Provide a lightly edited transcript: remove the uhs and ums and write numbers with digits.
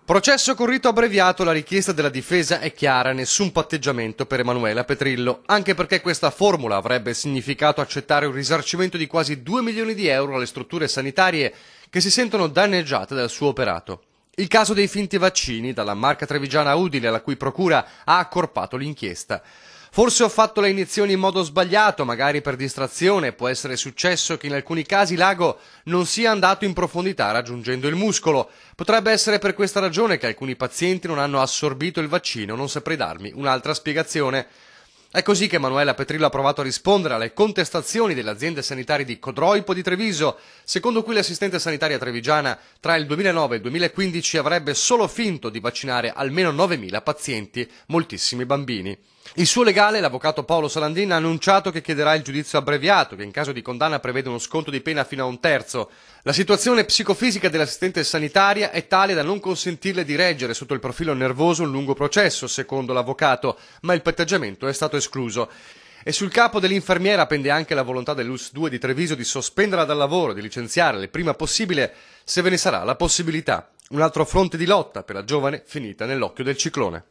Processo con rito abbreviato, la richiesta della difesa è chiara, nessun patteggiamento per Emanuela Petrillo, anche perché questa formula avrebbe significato accettare un risarcimento di quasi 2 milioni di euro alle strutture sanitarie che si sentono danneggiate dal suo operato. Il caso dei finti vaccini, dalla Marca Trevigiana Udine, la cui procura ha accorpato l'inchiesta. Forse ho fatto le iniezioni in modo sbagliato, magari per distrazione, può essere successo che in alcuni casi l'ago non sia andato in profondità raggiungendo il muscolo. Potrebbe essere per questa ragione che alcuni pazienti non hanno assorbito il vaccino, non saprei darmi un'altra spiegazione. È così che Emanuela Petrillo ha provato a rispondere alle contestazioni delle aziende sanitarie di Codroipo di Treviso, secondo cui l'assistente sanitaria trevigiana tra il 2009 e il 2015 avrebbe solo finto di vaccinare almeno 9.000 pazienti, moltissimi bambini. Il suo legale, l'avvocato Paolo Salandin, ha annunciato che chiederà il giudizio abbreviato, che in caso di condanna prevede uno sconto di pena fino a un terzo. La situazione psicofisica dell'assistente sanitaria è tale da non consentirle di reggere sotto il profilo nervoso un lungo processo, secondo l'avvocato, ma il patteggiamento è stato escluso. E sul capo dell'infermiera pende anche la volontà dell'ULSS 2 di Treviso di sospenderla dal lavoro e di licenziarla il prima possibile, se ve ne sarà la possibilità. Un altro fronte di lotta per la giovane finita nell'occhio del ciclone.